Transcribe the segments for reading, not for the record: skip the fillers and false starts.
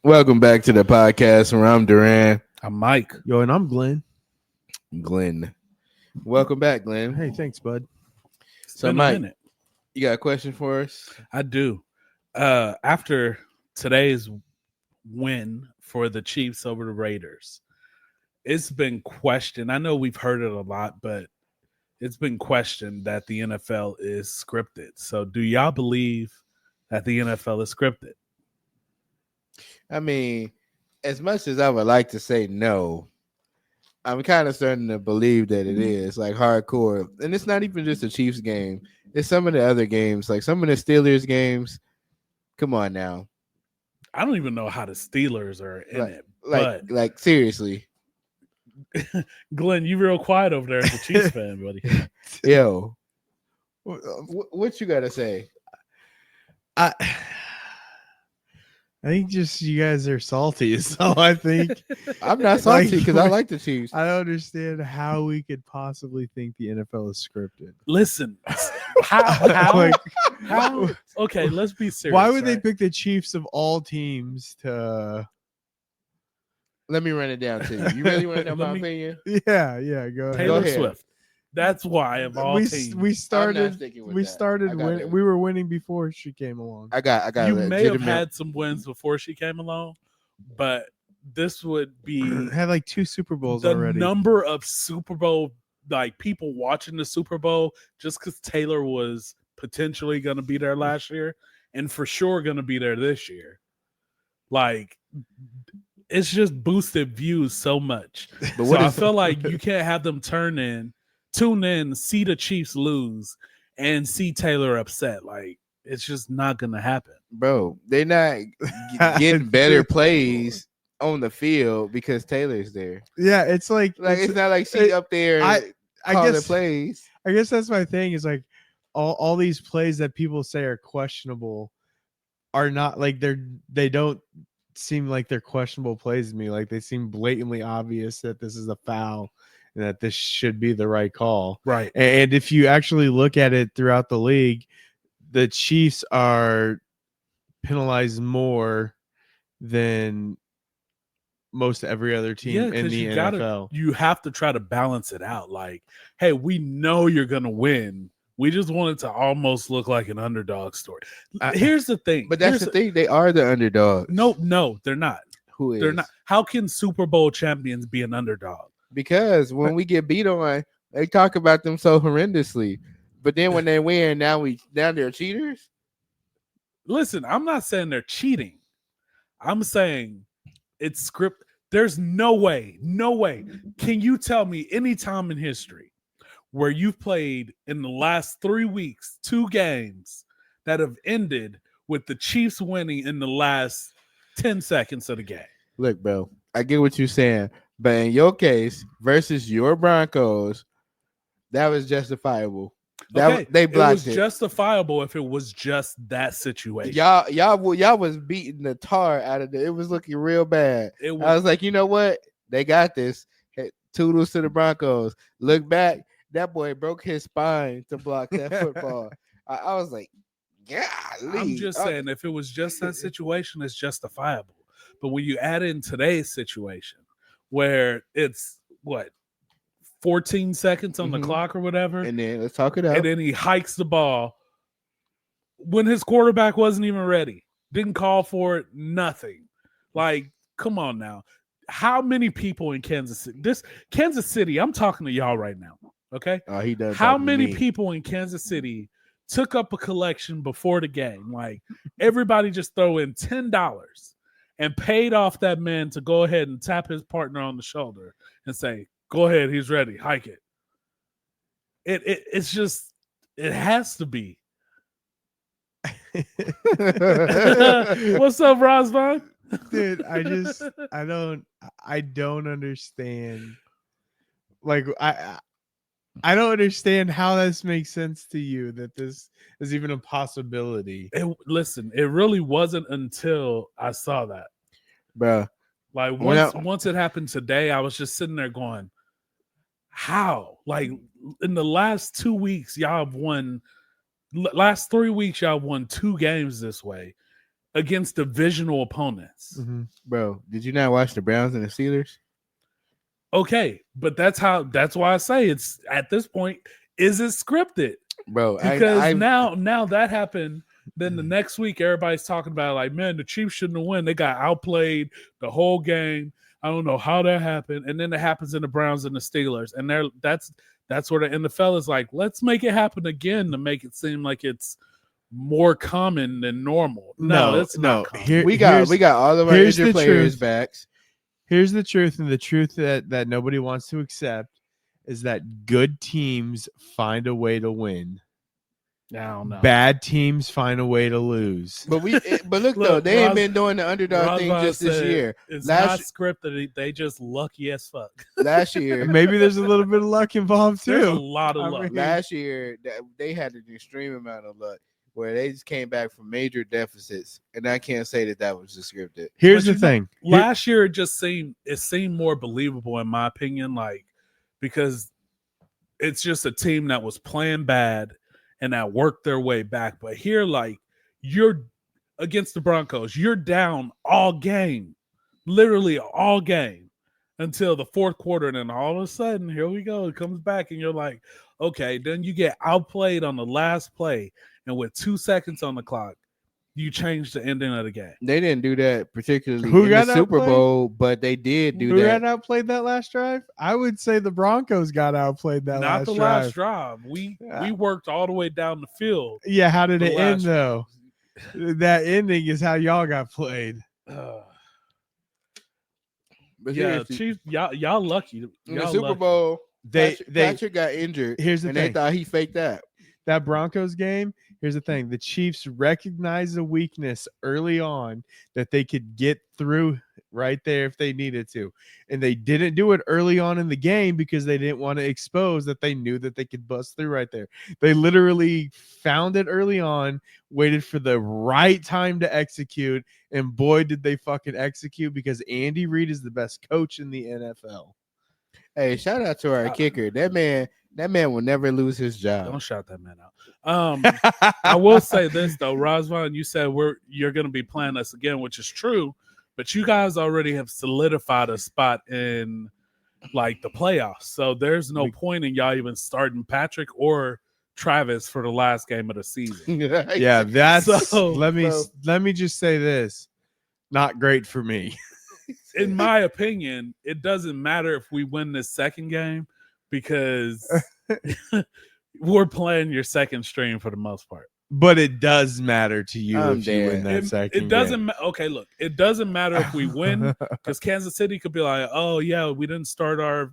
Welcome back to the podcast where I'm Duran. I'm Mike. Yo, and I'm Glenn. Glenn. Welcome back, Glenn. Hey, thanks, bud. It's So, been Mike, a minute. You got a question for us? I do. After today's win for the Chiefs over the Raiders, it's been questioned. I know we've heard it a lot, but it's been questioned that the NFL is scripted. So do y'all believe that the NFL is scripted? I mean, as much as I would like to say no, I'm kind of starting to believe that it is like hardcore. And it's not even just a Chiefs game. It's some of the other games, like some of the Steelers games. Come on now. I don't even know how the Steelers are in it. Like seriously. Glenn, you real quiet over there as a Chiefs fan, buddy. Yo, what you got to say? I think just you guys are salty is all I think. I'm not salty because I like the Chiefs. I don't understand how we could possibly think the NFL is scripted. Listen, how okay, let's be serious. Why would they pick the Chiefs of all teams to... Let me run it down to you. You really want to know my opinion? Yeah, go ahead. Taylor Swift. That's why of all teams. We started winning. We were winning before she came along. I got you may have had some wins before she came along, but this would be had like 2 Super Bowls the already. Number of Super Bowl like people watching the Super Bowl just because Taylor was potentially going to be there last year and for sure going to be there this year. Like it's just boosted views so much. But so I feel like you can't have them tune in, see the Chiefs lose, and see Taylor upset. Like, it's just not going to happen. Bro, they're not getting better plays on the field because Taylor's there. Yeah, it's like it's not like she's up there I guess plays. I guess that's my thing is like all these plays that people say are questionable are not like they don't seem like they're questionable plays to me. Like they seem blatantly obvious that this is a foul and that this should be the right call. Right. And if you actually look at it throughout the league, the Chiefs are penalized more than most every other team in the NFL. You have to try to balance it out. Like, hey, we know you're going to win. We just want it to almost look like an underdog story. Here's the thing. But that's the thing. They are the underdog. No, they're not. Who is? They're not. How can Super Bowl champions be an underdog? Because when we get beat on, they talk about them so horrendously. But then when they win, now they're cheaters. Listen, I'm not saying they're cheating. I'm saying it's script. There's no way. Can you tell me any time in history where you've played in the last 3 weeks 2 games that have ended with the Chiefs winning in the last 10 seconds of the game? Look, bro, I get what you're saying. But in your case versus your Broncos, that was justifiable. They blocked it. Was justifiable if it was just that situation. Y'all was beating the tar out of it. It was looking real bad. I was like, you know what? They got this. Toodles to the Broncos. Look back. That boy broke his spine to block that football. I was like, yeah. I'm just saying, if it was just that situation, it's justifiable. But when you add in today's situation, where it's 14 seconds on the clock or whatever, and then let's talk it out, and then he hikes the ball when his quarterback wasn't even ready, didn't call for it, nothing. Like, come on now. How many people in Kansas City, I'm talking to y'all right now, okay? He does. How many people in Kansas City took up a collection before the game? Like, everybody just throw in $10 and paid off that man to go ahead and tap his partner on the shoulder and say, go ahead, he's ready, hike it. It's just, it has to be. What's up, Rosvon? Dude, I don't understand. Like, I don't understand how this makes sense to you that this is even a possibility. Listen, it really wasn't until I saw that, bro. Like once it happened today, I was just sitting there going, "How?" Like in the last 2 weeks, y'all have won. Last 3 weeks, y'all won 2 games this way, against divisional opponents. Mhm. Bro, did you not watch the Browns and the Steelers? Okay, but that's why I say it's at this point, is it scripted? Bro, Because I now that happened. Then the next week, everybody's talking about like, man, the Chiefs shouldn't have won. They got outplayed the whole game. I don't know how that happened. And then it happens in the Browns and the Steelers. And that's where the NFL is like, let's make it happen again to make it seem like it's more common than normal. No, it's not common. we got all of our here's injured the players truth. backs. Here's the truth, and the truth that nobody wants to accept is that good teams find a way to win. I don't know. Bad teams find a way to lose. But look though, Look, they ain't Ros- been doing the underdog thing Rosbach just this said year. It's Last- not scripted. They just lucky as fuck. Last year, Maybe there's a little bit of luck involved There's a too. lot of I luck. mean- last year they had an extreme amount of luck where they just came back from major deficits, and I can't say that was scripted. Here's But the thing. Last year, it seemed more believable in my opinion, like because it's just a team that was playing bad and that worked their way back. But here, like you're against the Broncos, you're down all game, literally all game until the fourth quarter, and then all of a sudden, here we go, it comes back, and you're like, okay, then you get outplayed on the last play, and with 2 seconds on the clock, you change the ending of the game. They didn't do that particularly Who in got the Super outplayed? Bowl, but they did do Who that. got outplayed that last drive? I would say the Broncos got outplayed that Not last the drive. last drive. We Yeah. worked all the way down the field. Yeah, how did The it end last- though? That ending is how y'all got played. But Yeah, seriously, Chiefs, y'all lucky. in the Y'all Super lucky. Bowl, They Patrick got injured, here's the and thing. they thought he faked that. That Broncos game, here's the thing. The Chiefs recognized a weakness early on that they could get through right there if they needed to. And they didn't do it early on in the game because they didn't want to expose that they knew that they could bust through right there. They literally found it early on, waited for the right time to execute, and boy, did they fucking execute because Andy Reid is the best coach in the NFL. Hey, shout out to our kicker. That man will never lose his job. Don't shout that man out. I will say this though, Rosvan, you said you're going to be playing us again, which is true, but you guys already have solidified a spot in like the playoffs, so there's no point in y'all even starting Patrick or Travis for the last game of the season. Yeah, that's So, let me just say this. Not great for me. In my opinion, it doesn't matter if we win this second game because we're playing your second string for the most part. But it does matter to you I'm if you win dead. that second. It doesn't. Okay, look, it doesn't matter if we win because Kansas City could be like, "Oh yeah, we didn't start our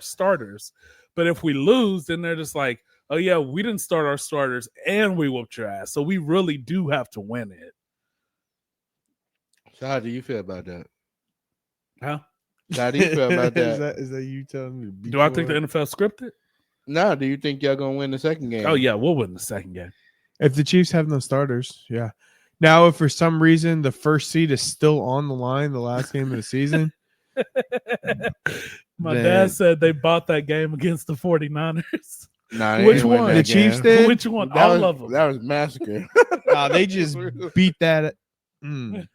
starters," but if we lose, then they're just like, "Oh yeah, we didn't start our starters and we whooped your ass." So we really do have to win it. So how do you feel about that? Huh? How do you feel about that? Is that you telling me? To be Do I think the quiet? NFL scripted? No, do you think y'all gonna win the second game? Oh yeah, we'll win the second game. If the Chiefs have no starters, yeah. Now, if for some reason the first seed is still on the line, the last game of the season, My Then- dad said they bought that game against the 49ers. Nah, they Which didn't win one? that The Chiefs game. did? Which one? That All was, of them. That was massacre. they just beat that. Mm.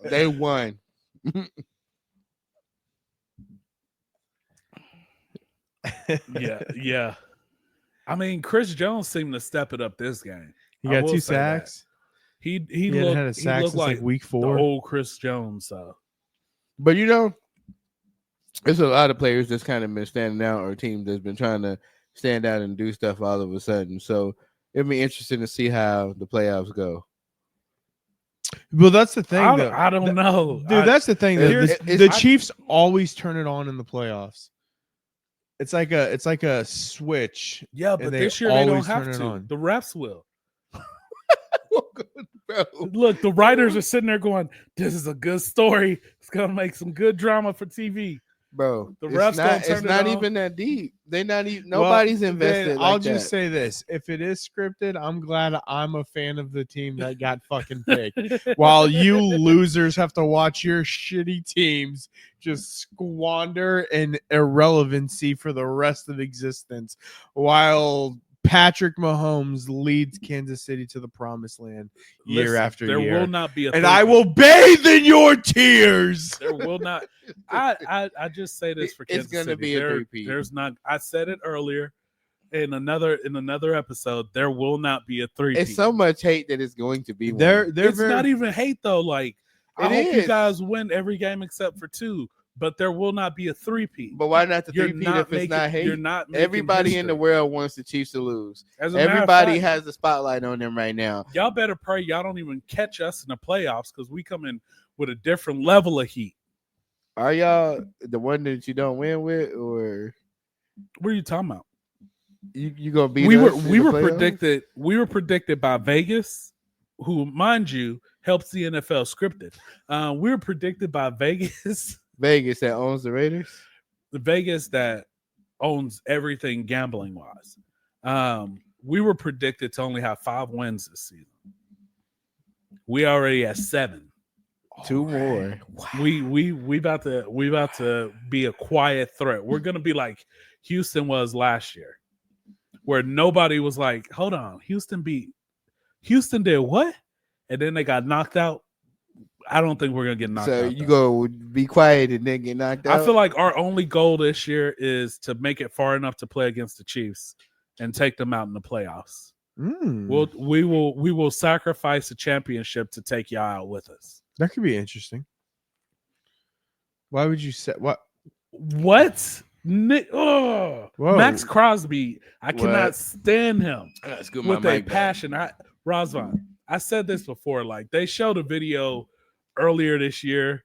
They won. Yeah. I mean, Chris Jones seemed to step it up this game. He I got will 2 say that. sacks. He He hadn't had a he sack looked since like week the 4. old Chris Jones. So But there's a lot of players that's kind of been standing out, or a team that's been trying to stand out and do stuff all of a sudden. So it'll be interesting to see how the playoffs go. Well, that's the thing, though. I don't know, Dude, that's the thing. It- The I- Chiefs always turn it on in the playoffs. It's like a switch. yeah. But they this year they don't always have turn it to. on. The refs will. Bro, Look, the writers are sitting there going, "This is a good story. It's gonna make some good drama for TV." bro, The it's refs not, don't it's turn it not on. even that deep. They not even Well, nobody's then invested. I'll like just that. say this: if it is scripted, I'm glad I'm a fan of the team that got fucking picked. While you losers have to watch your shitty teams just squander in irrelevancy for the rest of existence, while Patrick Mahomes leads Kansas City to the promised land year Listen, after there year. will not be a And I will bathe in your tears. There will not. I just say this for It's Kansas gonna City. be a three-peat. There's not. I said it earlier in another episode. There will not be a three. It's so much hate that it's going to be They're one. It's very, not even hate though. Like I It hope you is. guys win every game except for 2, but there will not be a three-peat. But why not the You're three-peat not if it's making. not hate? You're not. Making Everybody in the history. world wants the Chiefs to lose. As a matter of Everybody fact, has the spotlight on them right now. Y'all better pray y'all don't even catch us in the playoffs because we come in with a different level of heat. Are y'all the one that you don't win with, or What are you talking about? you gonna beat we us were in we the were playoffs? predicted by Vegas, who mind you helps the NFL scripted. We were predicted by Vegas, Vegas that owns the Raiders. the Vegas that owns everything gambling wise. We were predicted to only have 5 wins this season. We already at 7. 2 more. We about to be a quiet threat. We're gonna be like Houston was last year, where nobody was like, "Hold on, Houston did what?" And then they got knocked out. I don't think we're gonna get knocked So out. you though. go be quiet and then get knocked out. I feel like our only goal this year is to make it far enough to play against the Chiefs and take them out in the playoffs. Mm, We will sacrifice a championship to take y'all out with us. that could be interesting. Why would you say what? What? Nick, Whoa. Max Crosby, I cannot What? stand him Let's get my with a mic back. passion. Razvan, I said this before. Like they showed a video earlier this year.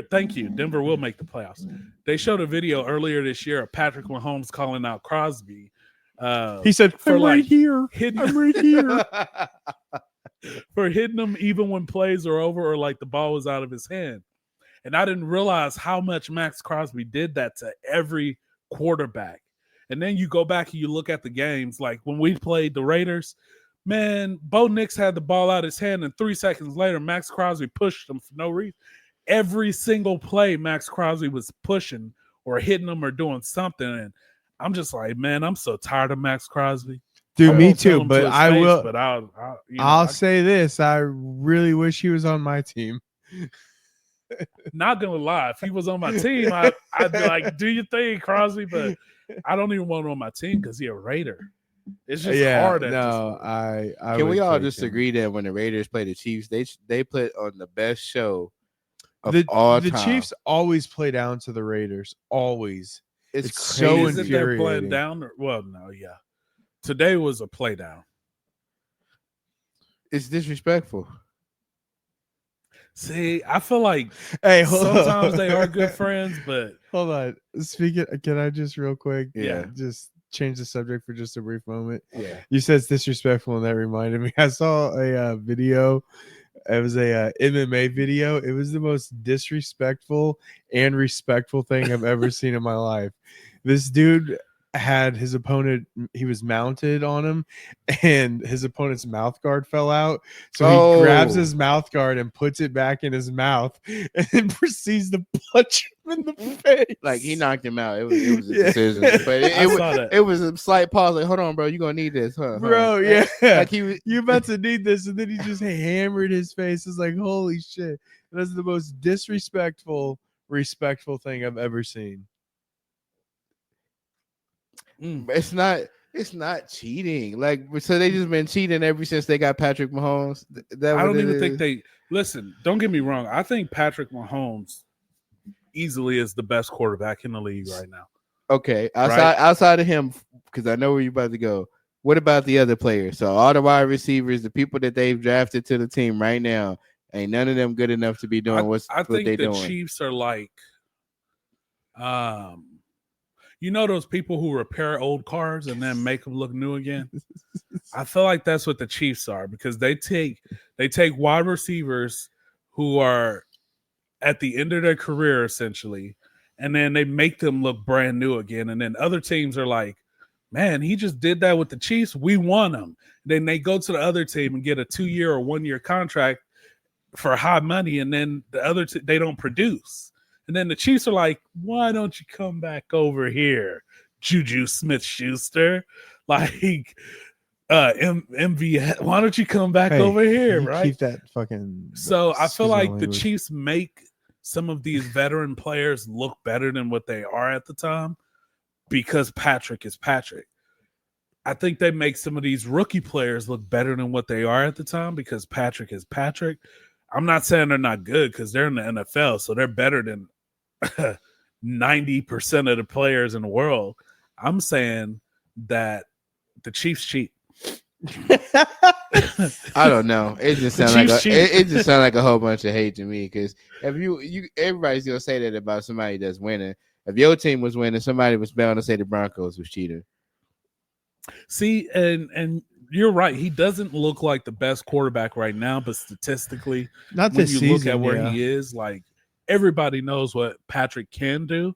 Thank you. Denver will make the playoffs. They showed a video earlier this year of Patrick Mahomes calling out Crosby. He said, for "I'm right like here. hitting, I'm right here." for hitting him even when plays are over or like the ball was out of his hand. And I didn't realize how much Max Crosby did that to every quarterback. And then you go back and you look at the games, like when we played the Raiders, man, Bo Nix had the ball out of his hand, and 3 seconds later, Max Crosby pushed him for no reason. Every single play, Max Crosby was pushing or hitting him or doing something. And I'm just like, man, I'm so tired of Max Crosby. Dude, I me won't tell too. him But to his I face, will. But I'll say this: I really wish he was on my team. Not gonna lie, if he was on my team, I'd be like, "Do your thing, Crosby." But I don't even want him on my team because he's a Raider. It's just hard. At no, this point. I Can we would all take just him. agree that when the Raiders play the Chiefs, they put on the best show of The all the time. Chiefs always play down to the Raiders. Always. it's it's crazy. so Isn't that playing infuriating. down? Well, no, yeah. Today was a play down. It's disrespectful. See, I feel like Hey, hold sometimes on. they are good friends, but Hold on. Speaking, can I just real quick? Yeah. Just change the subject for just a brief moment. Yeah. You said it's disrespectful, and that reminded me. I saw a video. It was a MMA video. It was the most disrespectful and respectful thing I've ever seen in my life. This dude had his opponent, he was mounted on him, and his opponent's mouth guard fell out. So he grabs Oh. his mouth guard and puts it back in his mouth and then proceeds to punch him in the face. Like he knocked him out. It was a Yeah. decision. But I it, saw that. it was a slight pause. Like, hold on, bro, you gonna need this, huh? Bro, huh? yeah. Like he was You about to need this, and then he just hammered his face. It's like, holy shit. That's the most respectful thing I've ever seen. it's not cheating. Like so they just been cheating ever since they got Patrick Mahomes. I don't even think they listen. Don't get me wrong. I think Patrick Mahomes easily is the best quarterback in the league right now. Okay, Right? outside of him, because I know where you're about to go. What about the other players? So all the wide receivers, the people that they've drafted to the team right now, ain't none of them good enough to be doing I what think they the doing. Chiefs are like, you know, those people who repair old cars and then make them look new again. I feel like that's what the Chiefs are because they take wide receivers who are at the end of their career essentially, and then they make them look brand new again. And then other teams are like, man, he just did that with the Chiefs. We won him. Then they go to the other team and get a 2-year or 1-year contract for high money, and then the other they don't produce. And then the Chiefs are like, why don't you come back over here, Juju Smith-Schuster? Like MVS, why don't you come back Hey, over here, you right? Keep that fucking. So I feel like the language. Chiefs make some of these veteran players look better than what they are at the time because Patrick is Patrick. I think they make some of these rookie players look better than what they are at the time because Patrick is Patrick. I'm not saying they're not good because they're in the NFL, so they're better than 90% of the players in the world. I'm saying that the Chiefs cheat. I don't know. It just sounds like it just sounds like a whole bunch of hate to me. Because if you everybody's gonna say that about somebody that's winning. If your team was winning, somebody was bound to say the Broncos was cheating. See, and you're right. He doesn't look like the best quarterback right now, but statistically, Not when this you season. look at where yeah. he is, like everybody knows what Patrick can do.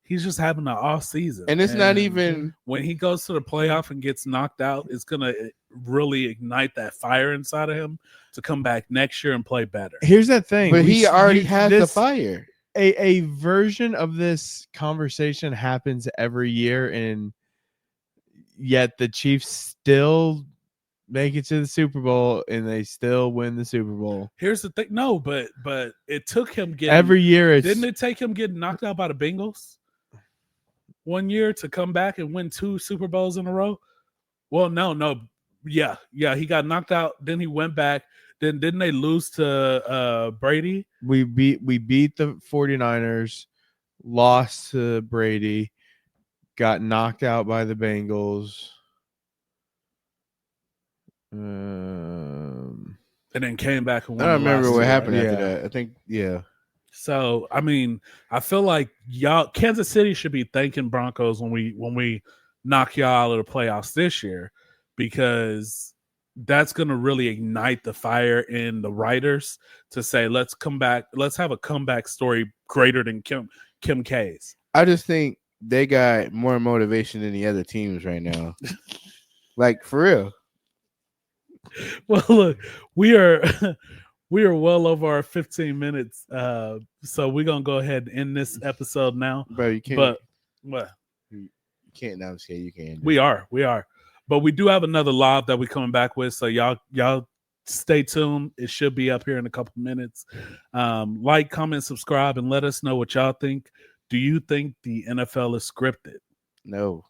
He's just having an off season, And it's not even when he goes to the playoff and gets knocked out, it's gonna really ignite that fire inside of him to come back next year and play better. Here's that thing. But he already has the this, fire. A version of this conversation happens every year, and yet the Chiefs still make it to the Super Bowl and they still win the Super Bowl. Here's the thing. No, but it took him getting Every year. didn't it take him getting knocked out by the Bengals 1 year to come back and win 2 Super Bowls in a row? Well, no. Yeah. He got knocked out. Then he went back. Then didn't they lose to Brady? We beat the 49ers, lost to Brady, got knocked out by the Bengals. And then came back and won. I don't remember what happened after Yeah. that. I think So I mean, I feel like y'all, Kansas City should be thanking Broncos when we knock y'all out of the playoffs this year, because that's going to really ignite the fire in the writers to say, let's come back, let's have a comeback story greater than Kim K's. I just think they got more motivation than the other teams right now. Like for real. Well, look, we are well over our 15 minutes, so we're gonna go ahead and end this episode now. Bro, you can't. But what? You can't now say you can. We are, but we do have another live that we're coming back with. So y'all stay tuned. It should be up here in a couple minutes. Like, comment, subscribe, and let us know what y'all think. Do you think the NFL is scripted? No.